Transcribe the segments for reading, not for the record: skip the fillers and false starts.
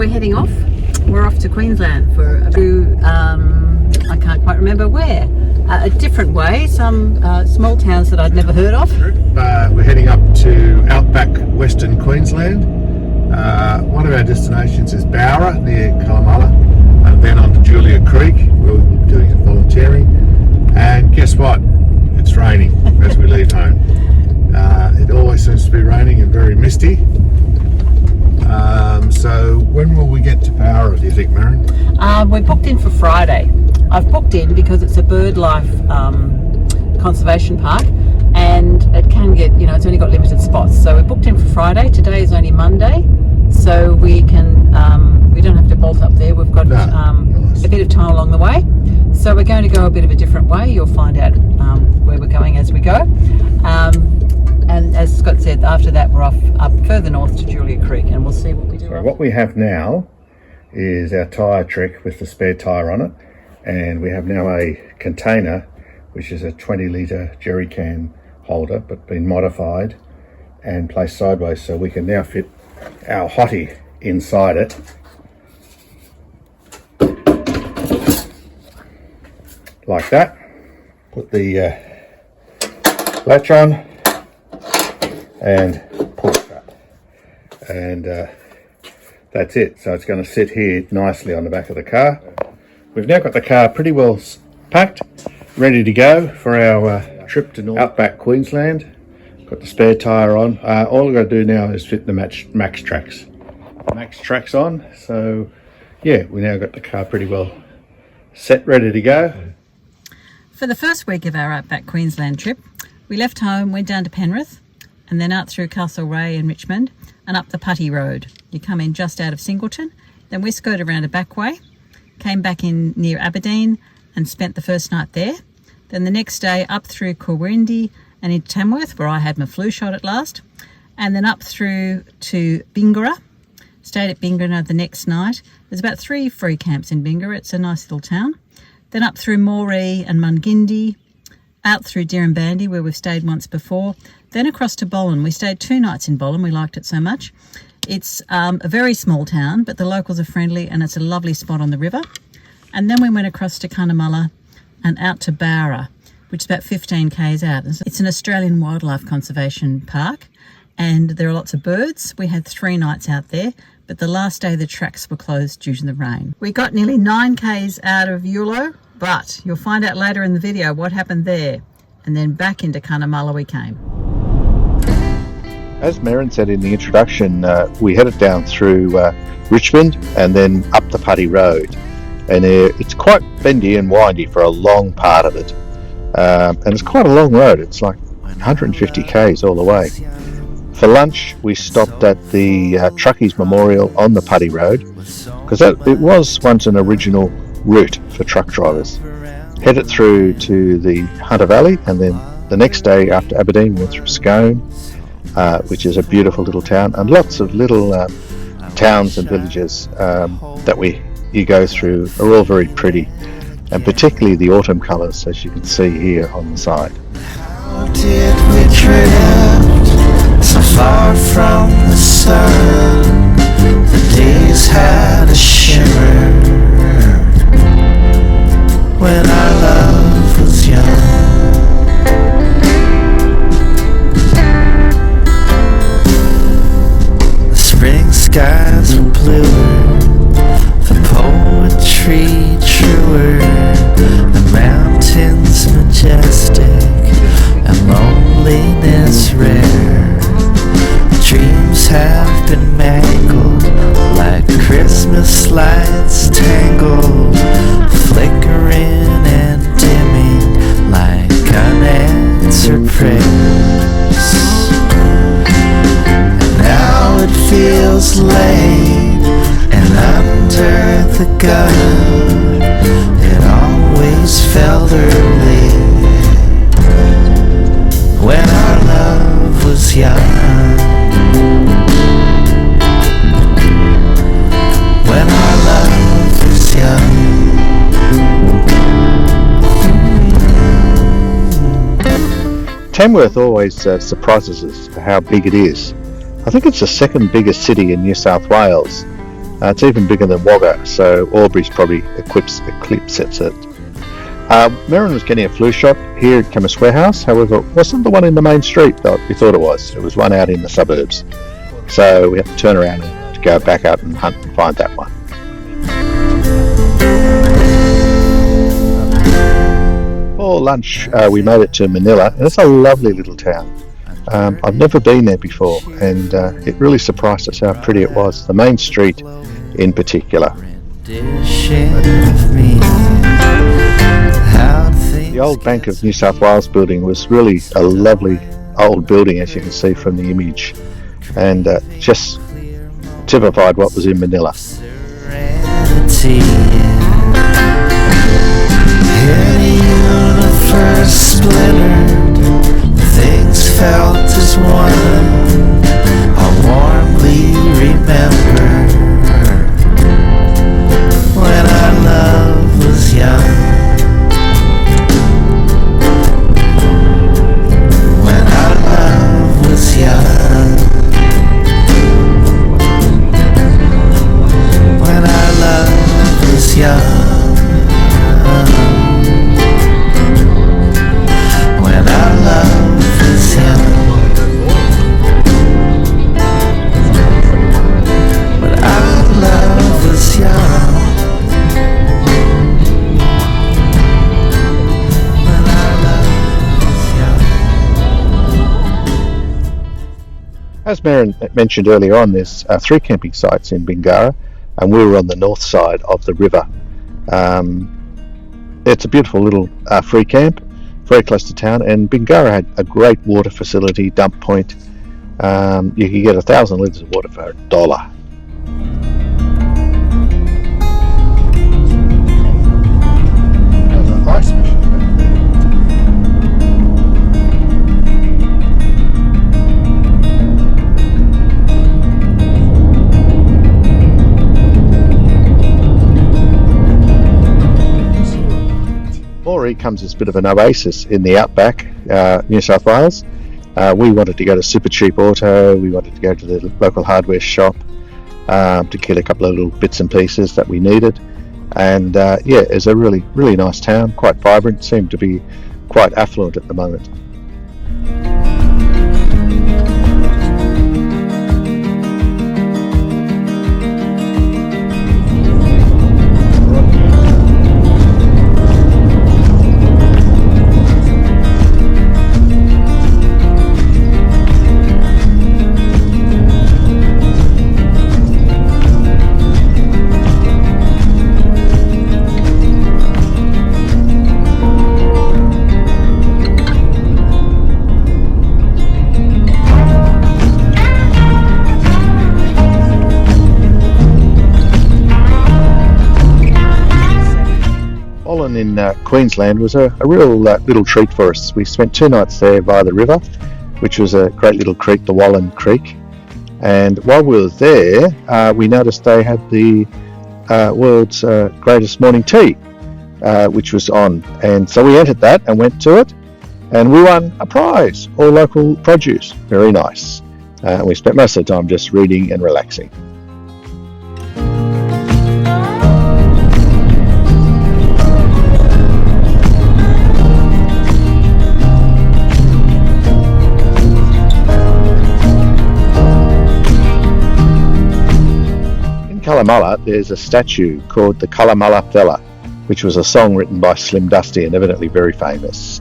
we're heading off. We're off to Queensland for I can't quite remember where. A different way, some small towns that I'd never heard of. We're heading up to Outback Western Queensland. One of our destinations is Bowra near Cunnamulla, and then on to Julia Creek. We'll be doing some volunteering. And guess what? It's raining as we leave home. It always seems to be raining and very misty. So when will we get to Bowra, do you think, Marion? We're booked in for Friday. I've booked in because it's a bird life conservation park, and it can get, it's only got limited spots. So we're booked in for Friday. Today is only Monday, so we can we don't have to bolt up there. We've got nice. A bit of time along the way. So we're going to go a bit of a different way. You'll find out where we're going as we go. And as Scott said, after that we're off up further north to Julia Creek, and we'll see what we do. So what we have now is our tyre trick with the spare tyre on it, and we have now a container which is a 20 litre jerry can holder but been modified and placed sideways, so we can now fit our hottie inside it. Like that. Put the latch on and pull it shut, and that's it. So it's going to sit here nicely on the back of the car. We've now got the car pretty well packed, ready to go for our trip to Outback Queensland. Got the spare tyre on. All I've got to do now is fit the max tracks on. So yeah, we now got the car pretty well set, ready to go. For the first week of our Outback Queensland trip, we left home, went down to Penrith, and then out through Castlereagh and Richmond and up the Putty Road. You come in just out of Singleton, then we skirted around a back way, came back in near Aberdeen and spent the first night there. Then the next day up through Corwindi and into Tamworth, where I had my flu shot at last, and then up through to Bingara. Stayed at Bingara the next night. There's about 3 free camps in Bingara. It's a nice little town. Then up through Moree and Mungindi, out through Dirranbandi, where we've stayed once before, then across to Bolan. We stayed 2 nights in Bolan. We liked it so much. It's a very small town, but the locals are friendly, and it's a lovely spot on the river. And then we went across to Cunnamulla and out to Bowra, which is about 15 k's out. It's an Australian wildlife conservation park, and there are lots of birds. We had 3 nights out there, but the last day the tracks were closed due to the rain. We got nearly 9 k's out of Yulo, but you'll find out later in the video what happened there. And then back into Cunnamulla we came. As Merrin said in the introduction, we headed down through Richmond and then up the Putty Road. And it's quite bendy and windy for a long part of it. And it's quite a long road. It's like 150 k's all the way. For lunch, we stopped at the Truckies Memorial on the Putty Road, because it was once an original route for truck drivers. Headed through to the Hunter Valley, and then the next day after Aberdeen we went through Scone, which is a beautiful little town, and lots of little towns and villages that you go through are all very pretty, and particularly the autumn colours, as you can see here on the side. How did we drift so far from the sun? The days had a shimmer when our love was young. The spring skies were bluer, the poetry truer, the mountains majestic, and loneliness rare. Dreams have been mangled like Christmas lights tangled, flickering and dimming like unanswered prayers. And now it feels late, and under the gun it always felt early when our love was young. When our love was young. Tamworth always surprises us for how big it is. I think it's the second biggest city in New South Wales, It's even bigger than Wagga, so Albury's probably eclipses it. Merrin was getting a flu shot here at Chemist Warehouse, however it wasn't the one in the main street that we thought it was. It was one out in the suburbs. So we had to turn around and go back out and hunt and find that one. For lunch we made it to Manila, and it's a lovely little town. I've never been there before, and it really surprised us how pretty it was, the main street in particular. The old Bank of New South Wales building was really a lovely old building, as you can see from the image, and just typified what was in Manila. Things felt as one. I warmly remember when our love was young. When our love was young. When our love was young. When our love was young. When our love was young. When our love was young. As Merrin mentioned earlier on, there's 3 camping sites in Bingara, and we were on the north side of the river. It's a beautiful little free camp, very close to town, and Bingara had a great water facility, dump point. You could get 1,000 litres of water for $1. Moree comes as a bit of an oasis in the Outback, New South Wales. We wanted to go to Super Cheap Auto, we wanted to go to the local hardware shop to get a couple of little bits and pieces that we needed. And it's a really, really nice town, quite vibrant, seemed to be quite affluent at the moment. In Queensland was a real little treat for us. We spent 2 nights there by the river, which was a great little creek, the Wallen Creek. And while we were there, we noticed they had the world's greatest morning tea, which was on. And so we entered that and went to it, and we won a prize, all local produce. Very nice. We spent most of the time just reading and relaxing. Colomulla, there's a statue called the Colomulla Fella, which was a song written by Slim Dusty and evidently very famous.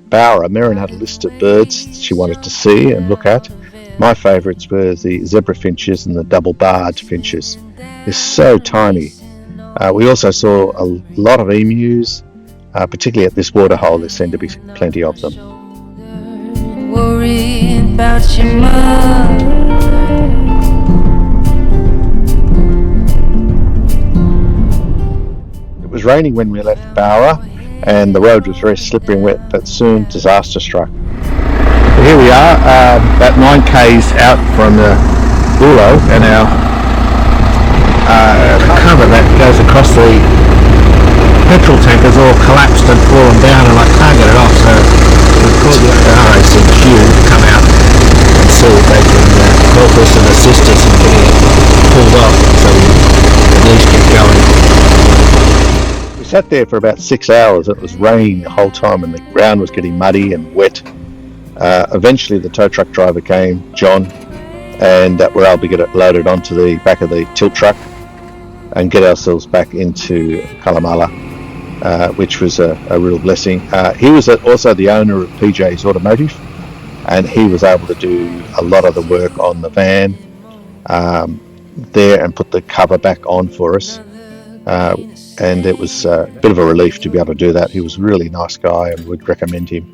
Bowra, Merrin had a list of birds she wanted to see and look at. My favourites were the zebra finches and the double-barred finches. They're so tiny. We also saw a lot of emus, particularly at this waterhole. There seemed to be plenty of them. Worrying about your mother. It was raining when we left Bowra, and the road was very slippery and wet, but soon disaster struck. Here we are, about 9 k's out from the Bulo, and our cover that goes across the petrol tank has all collapsed and fallen down, and I can't get it off, so we've called the RAC queue to come out and see if they can help us and assist us in getting it pulled off, so we at least get going. We sat there for about 6 hours. It was raining the whole time and the ground was getting muddy and wet. Eventually the tow truck driver came, John, and we're able to get it loaded onto the back of the tilt truck and get ourselves back into Kalamala, which was a real blessing. He was also the owner of PJ's Automotive, and he was able to do a lot of the work on the van there and put the cover back on for us. And it was a bit of a relief to be able to do that. He was a really nice guy, and would recommend him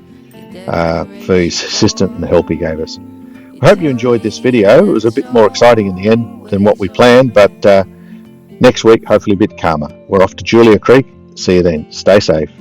for his assistance and the help he gave us. I hope you enjoyed this video. It was a bit more exciting in the end than what we planned, but next week hopefully a bit calmer. We're off to Julia Creek. See you then. Stay safe.